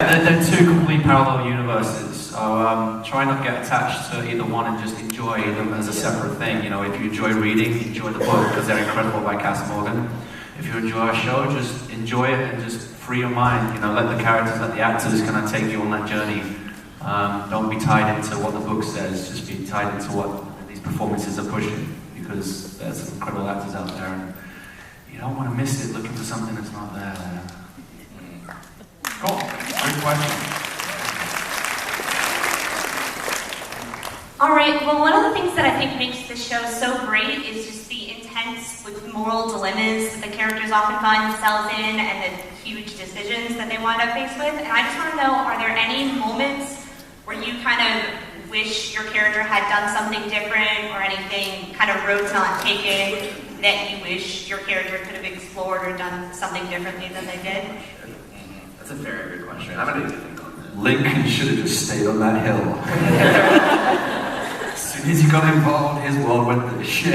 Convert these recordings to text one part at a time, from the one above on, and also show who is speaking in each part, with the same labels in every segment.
Speaker 1: They're two complete parallel universes, so try not to get attached to either one and just enjoy them as a separate thing. You know, if you enjoy reading, enjoy the book because they're incredible by Cass Morgan. If you enjoy our show, just enjoy it and just free your mind. You know, let the characters, let the actors kind of take you on that journey. Don't be tied into what the book says, just be tied into what these performances are pushing, because there's some incredible actors out there and you don't want to miss it looking for something that's not there.
Speaker 2: Cool. Good question.
Speaker 3: All right, well, one of the things that I think makes this show so great is just the intense moral dilemmas that the characters often find themselves in and the huge decisions that they wind up faced with. And I just want to know, are there any moments where you kind of wish your character had done something different, or anything, kind of roads not taken, that you wish your character could have explored or done something differently than they did?
Speaker 4: That's a very good question. I'm going to think on that.
Speaker 1: Lincoln should have just stayed on that hill. As soon as he got involved, his world went to shit.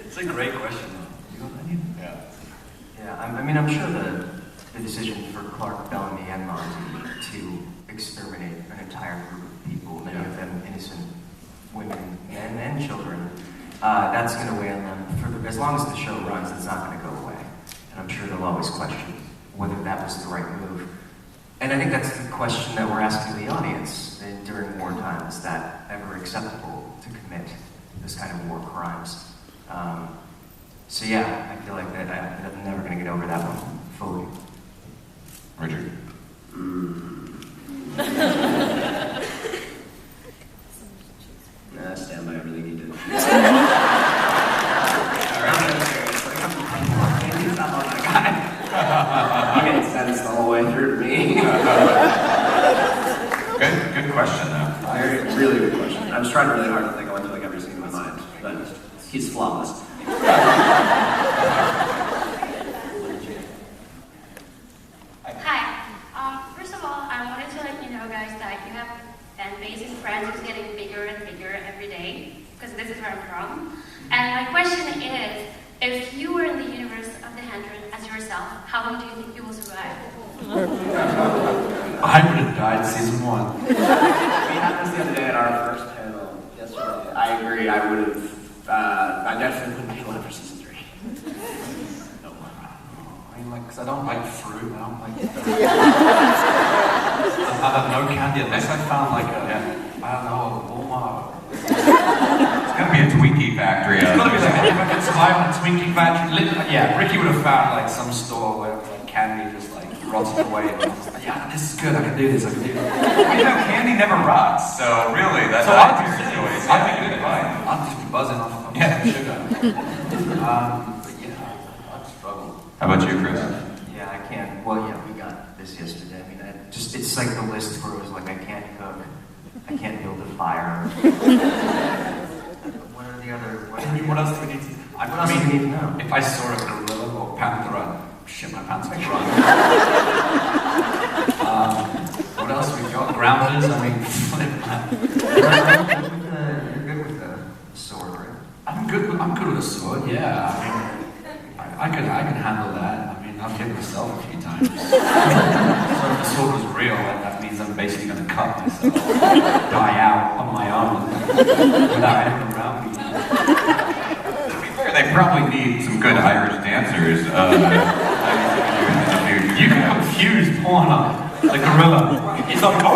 Speaker 1: It's a great question, though. You got any?
Speaker 4: Yeah.
Speaker 5: Yeah, I mean, I'm sure the decision for Clark, Bellamy, and Monty to exterminate an entire group of people, many of them innocent women, men, and children, that's going to weigh on them. As long as the show runs, it's not going to go away. And I'm sure they'll always question whether that was the right move. And I think that's the question that we're asking the audience during wartime. Is that ever acceptable to commit this kind of war crimes? So yeah, I feel like that I'm never going to get over that one fully.
Speaker 2: Richard?
Speaker 4: Nah, stand by everything you did. I'm getting sentenced all the way through to me.
Speaker 2: Good question, though.
Speaker 4: Really good question. I was trying really hard to think. I went to like every scene in my mind, but he's flawless.
Speaker 6: Hi. First of all, I wanted to let you know, guys, that you have fan base in France is getting bigger and bigger every day, because this is where I'm from. And my question is, if you were in the universe of the 100 as yourself, how long do you think you will survive?
Speaker 1: I would have died season 1.
Speaker 4: We had this the other day at our first panel yesterday. I agree. I would have. I definitely wouldn't be alive for season 3.
Speaker 1: No, I mean, because I don't like fruit. I don't like. I have no candy unless I found like I don't know, Walmart.
Speaker 2: It's gonna be a Twinkie factory.
Speaker 1: It's gotta be like, if I could survive on a Twinkie factory, yeah, Ricky would have found like some store where like candy just like rots away. And I was like, yeah, this is good. I can do this. I can do this.
Speaker 2: You know, candy never rots, so really, that's
Speaker 1: I'd
Speaker 2: your
Speaker 1: be
Speaker 2: choice.
Speaker 1: I'd
Speaker 2: Yeah,
Speaker 1: be good. I'd just be buzzing off of sugar. But yeah, I'd struggle.
Speaker 2: How about you, Chris?
Speaker 5: Yeah, I can't. Well, yeah, we got this yesterday. I mean, it's like the list where it was like, I can't cook, I can't build a fire. What are the other?
Speaker 1: What else do we need to? I mean,
Speaker 5: do we need to know?
Speaker 1: if I saw a gorilla or panther, I'd shit my pants and run. What else we got? Grounders. I mean, flip that.
Speaker 5: You're good with the sword, right?
Speaker 1: I'm good with a sword. Yeah. I mean, I can handle that. I mean, I've hit myself a few times. So if the sword was real, that means I'm basically going to cut myself, die out on my own without anyone around me.
Speaker 2: To be fair, they probably need some good Irish dancers.
Speaker 1: You can confuse porn the gorilla. It's like, oh!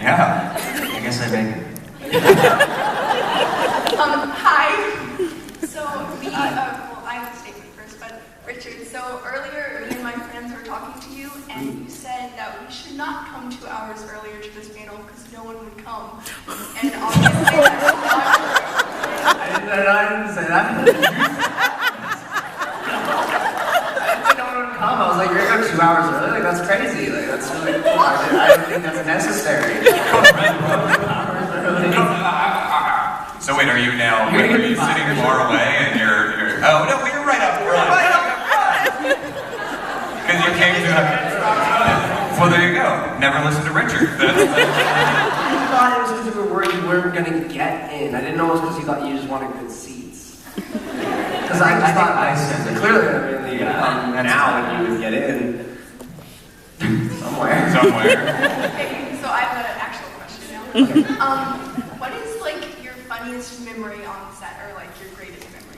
Speaker 2: Yeah.
Speaker 5: I guess I make it.
Speaker 7: Hi. So well, I have a statement first, but Richard, so earlier me and my friends were talking to you, and you said that we should not come 2 hours earlier to this panel because no one would come. And obviously that's not true.
Speaker 4: I didn't say that. I didn't say no one would come. I was like, you're gonna go 2 hours early? Like, that's crazy. Like, that's really cool. I don't think that's necessary.
Speaker 2: So wait, are you sitting far away and you're oh no, we're right up front. Because you came to well, there you go. never listened to Richard.
Speaker 4: I thought it was because you were worried you weren't going to get in. I didn't know it was because you thought you just wanted good seats. Because I just thought
Speaker 5: I said that.
Speaker 4: clearly, now you would get in somewhere.
Speaker 7: Okay, so I have an actual question now. What is like your funniest memory on set, or like your greatest memory?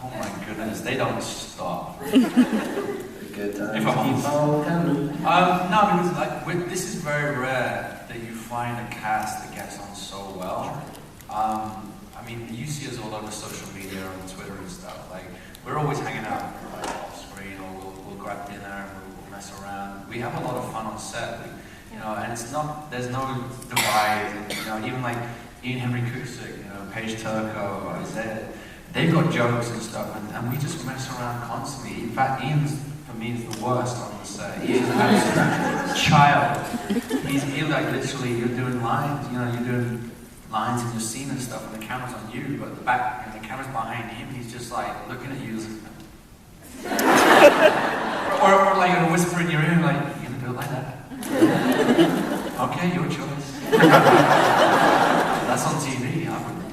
Speaker 1: Oh my goodness, they don't stop.
Speaker 4: Good time.
Speaker 1: If I'm
Speaker 4: Keep on coming.
Speaker 1: No, because like this is very rare that you find a cast that gets on so well. I mean, you see us all over social media and Twitter and stuff. Like we're always hanging out like, off screen, or we'll grab dinner and we'll mess around. We have a lot of fun on set, you know, and it's not. There's no divide. You know, even like Ian Henry Cusick, you know, Paige Turco, Isaiah, they've got jokes and stuff, and we just mess around constantly. In fact, Ian's for me is the worst on the set. He's an absolute child. He's like literally, you're doing lines, you know, you're doing lines in your scene and stuff, and the camera's on you, but the back, and the camera's behind him. He's just like looking at you, or like a whisper in your ear, like you're gonna do it like that. Okay, your choice. That's on TV. I wouldn't.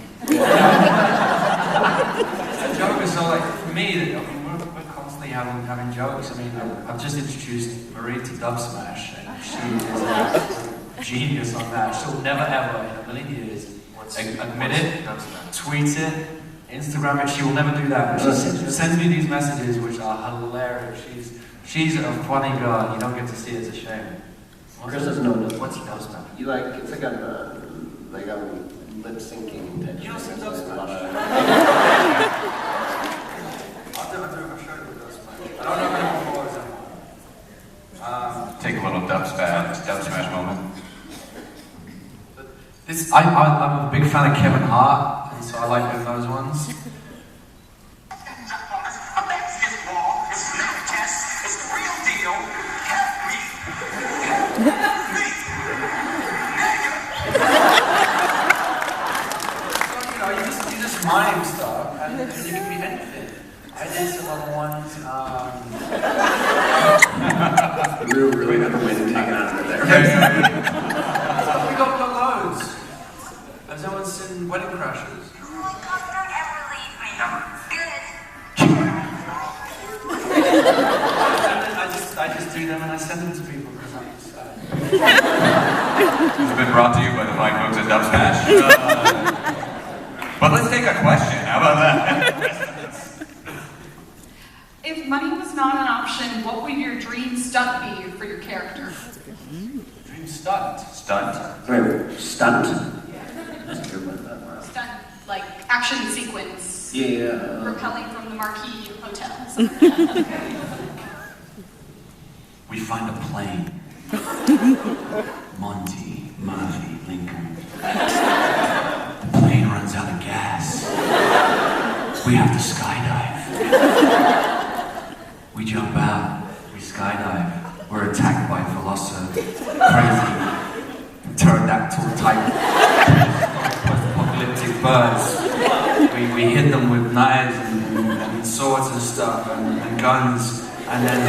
Speaker 1: The joke is so like for me. I mean, we're constantly having jokes. I mean, I've just introduced Marie to Dub Smash, and she is a genius on that. She'll never ever in a million years admit it, tweet it, Instagram it. She will never do that. But she sends me these messages which are hilarious. She's a funny girl. You don't get to see it. It's a shame.
Speaker 4: Chris doesn't know
Speaker 5: What's Dub Smash?
Speaker 4: You like it's like a lip syncing type.
Speaker 1: You know some Dub Smash? I'll show you what Dub Smash. I don't know if anyone follows them.
Speaker 2: Take a little dub smash moment.
Speaker 1: I'm a big fan of Kevin Hart, and so I like doing those ones. You just mime stuff, and you can be anything. I did some other ones.
Speaker 4: We were really had the wind taken out of it there.
Speaker 1: We got loads. Has anyone seen Wedding Crashers? I just do them and I send them to people because I'm sad.
Speaker 2: It's been brought to you by the fine folks at Dub Smash. But let's take a question. How about that?
Speaker 8: If money was not an option, what would your dream stunt be for your character?
Speaker 1: Dream stunt.
Speaker 2: Stunt.
Speaker 4: Wait, stunt? That's a good one.
Speaker 8: Stunt, like action sequence.
Speaker 4: Yeah.
Speaker 8: Repelling from the Marquis Hotel.
Speaker 1: We find a plane. Monty, Murphy, Lincoln. The plane runs out of gas. We have to skydive. We jump out. We skydive. We're attacked by crazy pterodactyl type post-apocalyptic birds. We hit them with knives and swords and stuff and guns, and then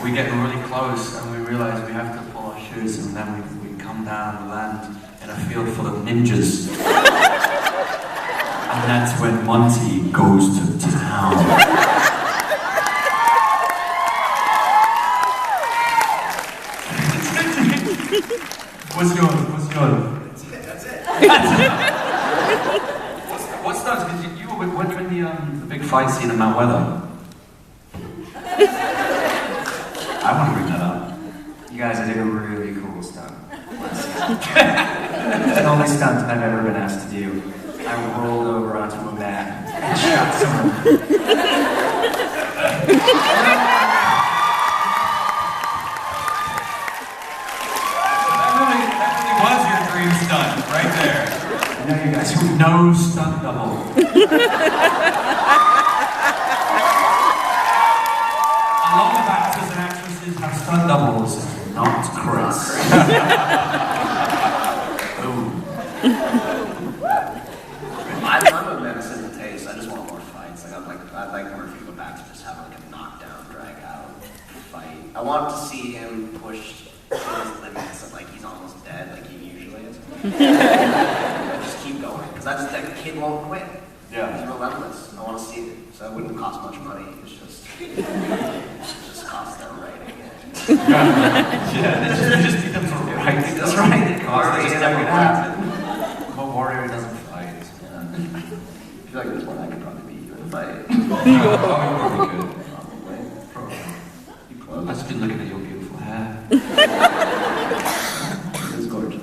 Speaker 1: we get really close and we realize we have to pull our shoes, and then we come down and land in a field full of ninjas. And that's when Monty goes to town. What's yours? That's it. What's that? Because you were when you were in the big fight scene in Mount Weather. I want to bring that up.
Speaker 5: You guys, I did a really cool stunt. It's the only stunt I've ever been asked to do. I rolled over onto a mat and shot someone.
Speaker 2: That really was your dream stunt, right there.
Speaker 1: I know you guys who know stunt double. A lot of actors and actresses have stunt doubles, not Chris.
Speaker 4: I'm a medicine to taste. I just want more fights. I'd like Murphy to go back to just have like a knockdown, drag out fight. I want to see him push his Just keep going, because that kid won't quit.
Speaker 2: Yeah.
Speaker 4: He's relentless. I want to see it. So it wouldn't cost much money. It's just, it should just cost them writing it.
Speaker 1: Yeah, just need them to write. That's right. It costs. They just never get happen. I'm a warrior who doesn't fight.
Speaker 4: I feel like at this point I could probably beat you in a fight.
Speaker 1: Probably good.
Speaker 4: Probably.
Speaker 1: Probably.
Speaker 4: You close.
Speaker 1: I've just been looking at your beautiful hair.
Speaker 4: It's gorgeous.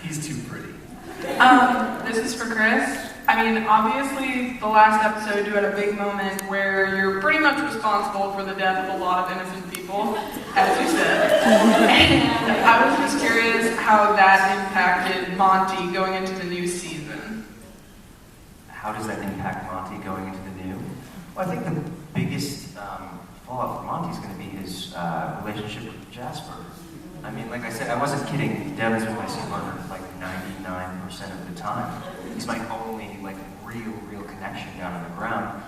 Speaker 1: He's too pretty.
Speaker 9: This is for Chris. I mean, obviously, the last episode you had a big moment where you're pretty much responsible for the death of a lot of innocent people, as you said. And I was just curious how that impacted Monty going into the new season.
Speaker 5: How does that impact Monty going into the new? Well, I think the biggest fallout for Monty is going to be his relationship with Jasper. I mean, like I said, I wasn't kidding. Devon's been my sea partner like 99% of the time. He's my only like real connection down on the ground.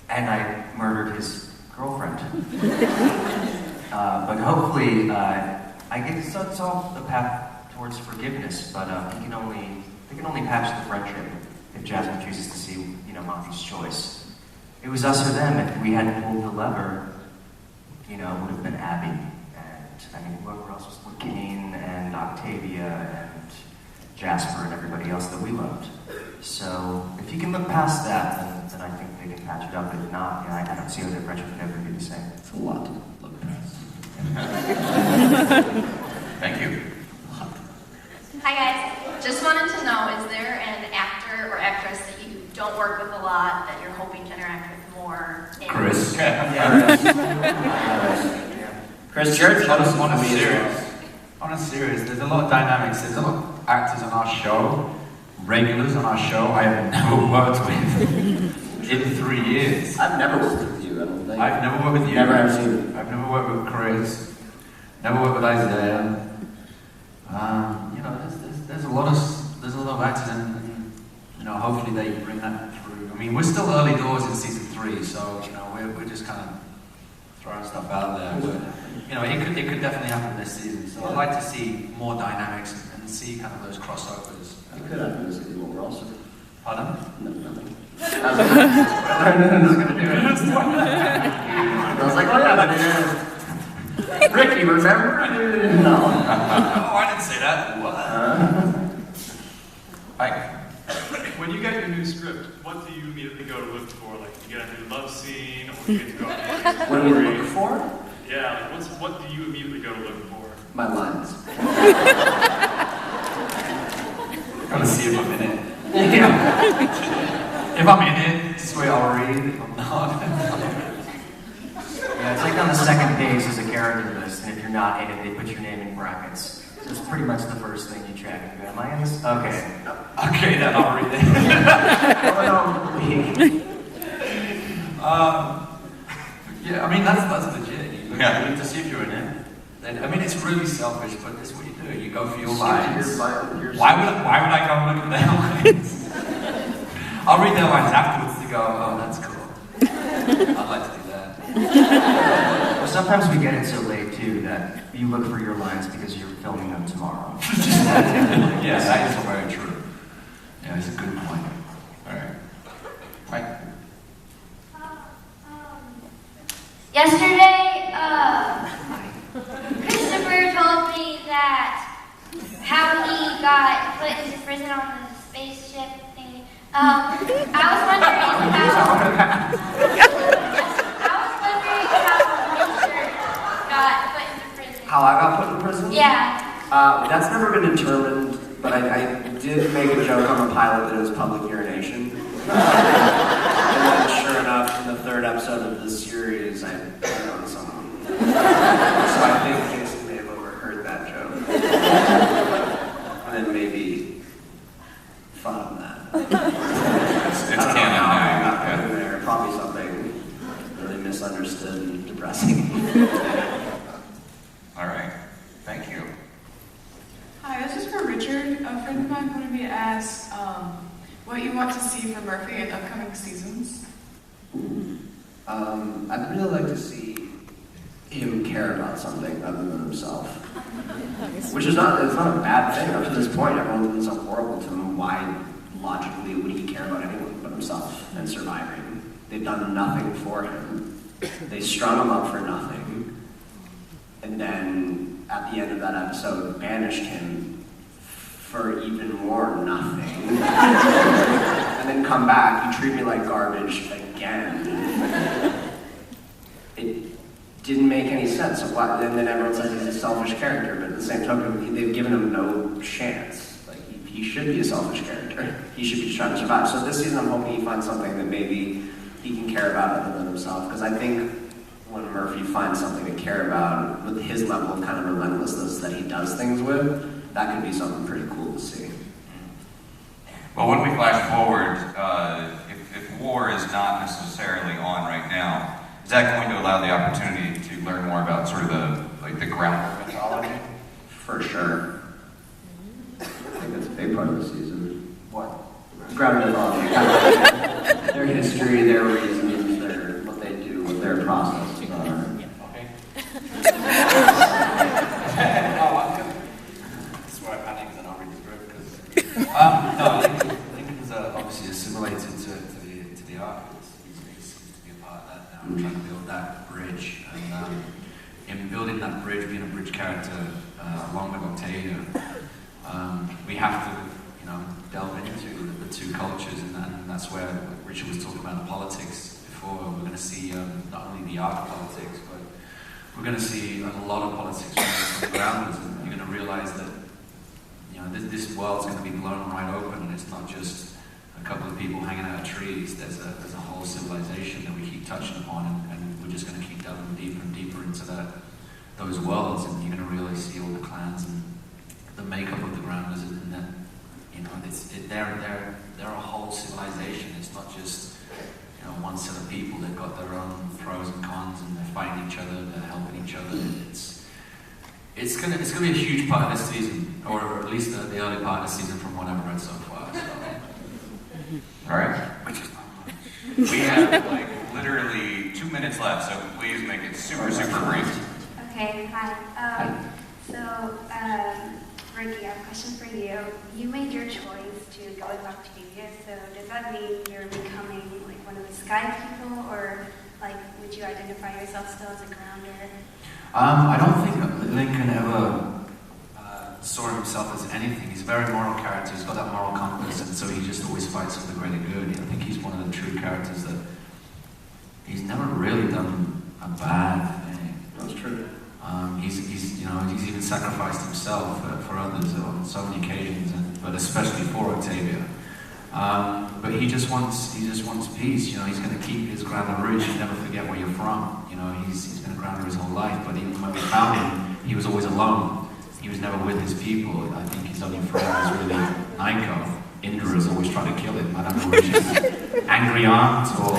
Speaker 5: And I murdered his girlfriend. But hopefully, I get to solve the path towards forgiveness. But they can only patch the friendship if Jasper chooses to see, Monty's choice. It was us or them. If we hadn't pulled the lever, it would have been Abby. Whoever else was Kane and Octavia and Jasper and everybody else that we loved. So if you can look past that, then I think they can patch it up. If not, I don't see how their friendship would ever be the same.
Speaker 4: It's a lot to look past.
Speaker 2: Thank you.
Speaker 3: Hi guys, just wanted to know, is there an actor or actress that you don't work with a lot that you're hoping to interact with more?
Speaker 1: Chris.
Speaker 4: Chris Church,
Speaker 1: On a serious, there's a lot of dynamics. There's a lot of actors on our show, regulars on our show I have never worked with in 3 years.
Speaker 4: I've never worked with you, I don't think.
Speaker 1: I've never worked with you.
Speaker 4: Never have seen.
Speaker 1: I've never worked with Chris. Never worked with Isaiah. There's a lot of actors, and hopefully they bring that through. I mean, we're still early doors in season 3, so we're just kind of throwing stuff out there. But it could definitely happen this season. So I'd like to see more dynamics and see kind of those crossovers.
Speaker 4: It could happen this season, but we're also.
Speaker 1: Pardon?
Speaker 4: No, nothing. I was going to do it. I was like, oh yeah, but Ricky, remember? No.
Speaker 2: Oh, I didn't say that. What? Mike.
Speaker 10: When you get your new script, what do you immediately go to look for? Like, you get a new love scene, or you get to go out and
Speaker 4: What do you look for?
Speaker 10: Yeah, like what do you immediately go to look for?
Speaker 4: My lines.
Speaker 1: Gotta see if I'm in it. If I'm in it, this way I'll read. If I'm not.
Speaker 5: Yeah, it's like on the second page is a character list, and if you're not in it, they put your name in brackets. So it's pretty much the first thing you check. You go, am I in this? Okay.
Speaker 1: Okay, then I'll read it. Yeah, I mean that's legit. You look to see if you're in it. And, I mean, it's really selfish, but that's what you do. You go for your lines. Why would I go and look at their lines? I'll read their lines afterwards to go, oh, that's cool. I'd like to do that.
Speaker 5: Well, sometimes we get it so late too that you look for your lines because you're filming them tomorrow.
Speaker 1: Yes, that is very true. Yeah, it's a good point. All right. Mike?
Speaker 11: Yesterday, Christopher told me that how he got put into prison on the spaceship thingy. I was wondering how Richard got put into prison.
Speaker 4: How I got put in prison?
Speaker 11: Yeah.
Speaker 4: That's never been determined, but I did make a joke on the pilot that it was public urination. And then, sure enough, in the 3rd episode of the series, I put on someone. So I think Jason may have overheard that joke. And then maybe thought of that.
Speaker 2: It's canon now.
Speaker 4: Not put in there. Probably something really misunderstood and depressing.
Speaker 2: All right. Thank you.
Speaker 9: Hi, this is for Richard. A friend of mine wanted me to ask what you want to see from Murphy in upcoming seasons.
Speaker 4: I'd really like to see him care about something other than himself. Which is not, it's not a bad thing. Up to this point, everyone's been so horrible to him. Why, logically, would he care about anyone but himself and surviving? They've done nothing for him. They strung him up for nothing. And then, at the end of that episode, banished him for even more nothing. And then come back, you treat me like garbage again. It didn't make any sense. So why, and then everyone says he's a selfish character, but at the same token, they've given him no chance. Like, he should be a selfish character. He should be just trying to survive. So this season, I'm hoping he finds something that maybe he can care about other than himself. Because I think when Murphy finds something to care about, with his level of kind of relentlessness that he does things with, that could be something pretty cool to see.
Speaker 2: Well, when we flash forward, if war is not necessarily on right now, is that going to allow the opportunity to learn more about sort of the groundwork mythology?
Speaker 4: For sure. I think that's a big part of the season. What? Ground mythology. Their history, their reasons, what they do, what their processes are.
Speaker 2: Okay.
Speaker 1: This is where I panic because I don't read the script. No, Lincoln's obviously assimilated to the arc. He seems to be a part of that now. I'm trying to build that bridge, and in building that bridge, being a bridge character along with Octavia, we have to, delve into the two cultures, and that's where Richard was talking about the politics before. We're going to see not only the art of politics, but we're going to see a lot of politics from the grounders, and you're going to realize that this world's going to be blown right open, and it's not just a couple of people hanging out of trees. There's a whole civilization that we keep touching upon, and we're just going to keep delving deeper and deeper into those worlds, and you're going to really see all the clans and the makeup of the grounders, and then they're a whole civilization. It's not just one set of people. They've got their own pros and cons, and they're fighting each other, they're helping each other. It's gonna be a huge part of this season, or at least the early part of the season from what I've read so far. So.
Speaker 2: All right.
Speaker 1: Which is not much.
Speaker 2: We have literally 2 minutes left, so please make it super, super brief.
Speaker 11: Okay, hi. Ricky, I have a question for you. You made your choice to go with Octavia, so does that mean you're becoming like one of the Sky people, or would you identify yourself still as a grounder?
Speaker 1: I don't think Lincoln ever saw himself as anything. He's a very moral character. He's got that moral compass, and so he just always fights for the greater good. I think he's one of the true characters that he's never really done a bad thing.
Speaker 4: That's true.
Speaker 1: He's even sacrificed himself for others on so many occasions, but especially for Octavia. But he just wants peace. He's going to keep his grounder roots. You never forget where you're from. He's been a grounder his whole life. But even when we found him, he was always alone. He was never with his people. I think his only friend was really Naiko. Indra's always trying to kill him. I don't know if she's angry aunt or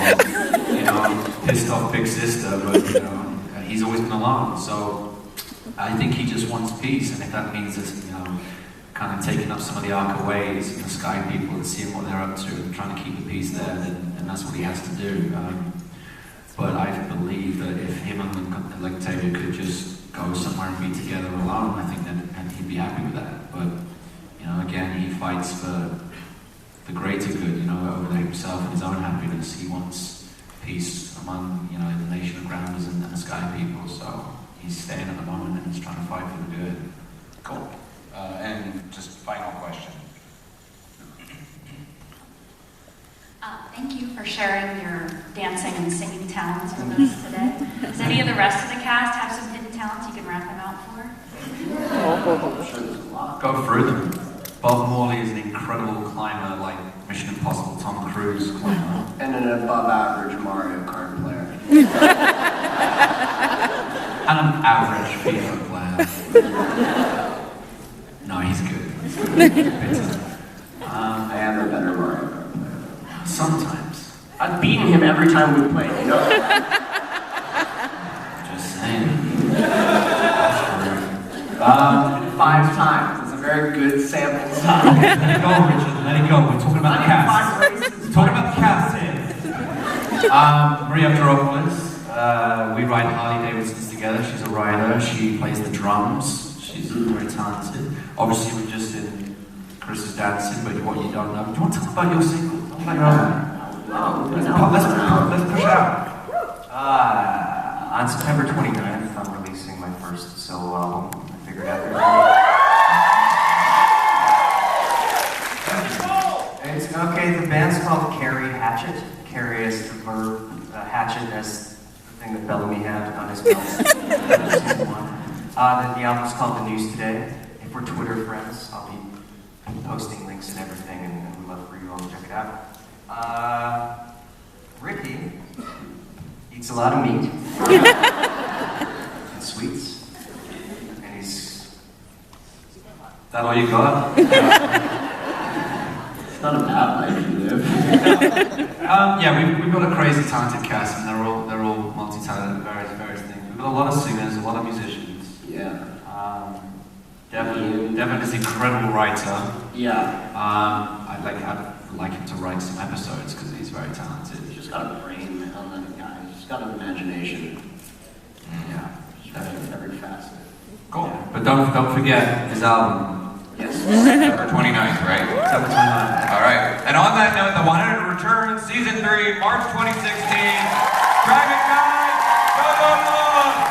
Speaker 1: pissed off big sister, but he's always been alone. So I think he just wants peace, and if that means it's kind of taking up some of the Arca ways and the Sky people and seeing what they're up to and trying to keep the peace there, then that's what he has to do. But I believe that if him and Octavia could just go somewhere and be together alone, I think that he'd be happy with that. But again, he fights for the greater good, over himself and his own happiness. He wants peace among the nation of Grounders and the Sky people. So he's staying at the moment and he's trying to fight for the good.
Speaker 2: Cool. And just final question.
Speaker 3: Thank you for sharing your dancing and singing talents with us today. Does any of the rest of the cast have some hidden talents you can rap them out for?
Speaker 1: Go through them. Bob Morley is an incredible climber, like Mission Impossible Tom Cruise climber.
Speaker 4: And an above-average Mario Kart player.
Speaker 1: And an average FIFA player. No, he's good.
Speaker 4: I am a better Mario Kart player.
Speaker 1: Sometimes.
Speaker 4: I've beaten him every time we played,
Speaker 1: Just saying.
Speaker 4: 5 times. It's a very good sample size.
Speaker 1: Let it go, Richard. Let it go. We're talking about the cast. We're talking about the cast here. Maria Andropoulos, We ride Harley Davidsons together. She's a rider. She plays the drums. She's very talented. Obviously, we're just in Chris's dancing, but what you don't know. Do you want to talk about your single? Let's push out.
Speaker 5: On September 29th, I'm releasing my first solo album. I figured out it's okay. The band's called Carry Hatchet. Carry as the verb, hatchet as the thing that Bellamy had on his belt. Season 1. The album's called The News Today. If we're Twitter friends, I'll be posting links and everything, and we'd love for you all to check it out. Ricky eats a lot of meat and sweets, and he's...
Speaker 1: Is that all you got?
Speaker 4: It's not a bad life you live.
Speaker 1: Yeah, we've got a crazy talented cast, and they're all multi-talented, various things. We've got a lot of singers, a lot of musicians.
Speaker 4: Yeah.
Speaker 1: Devin is an incredible writer.
Speaker 4: Yeah.
Speaker 1: I'd like him to write some episodes because he's very talented.
Speaker 4: He's just got a brain on that guy. He's just got an imagination.
Speaker 1: Yeah.
Speaker 4: Every facet.
Speaker 2: Cool.
Speaker 1: Yeah. But don't forget his album.
Speaker 4: Yes.
Speaker 2: September 29th, right?
Speaker 1: September 29th.
Speaker 2: All right. And on that note, The 100 returns, Season 3, March 2016. DragonCon, go, go, go!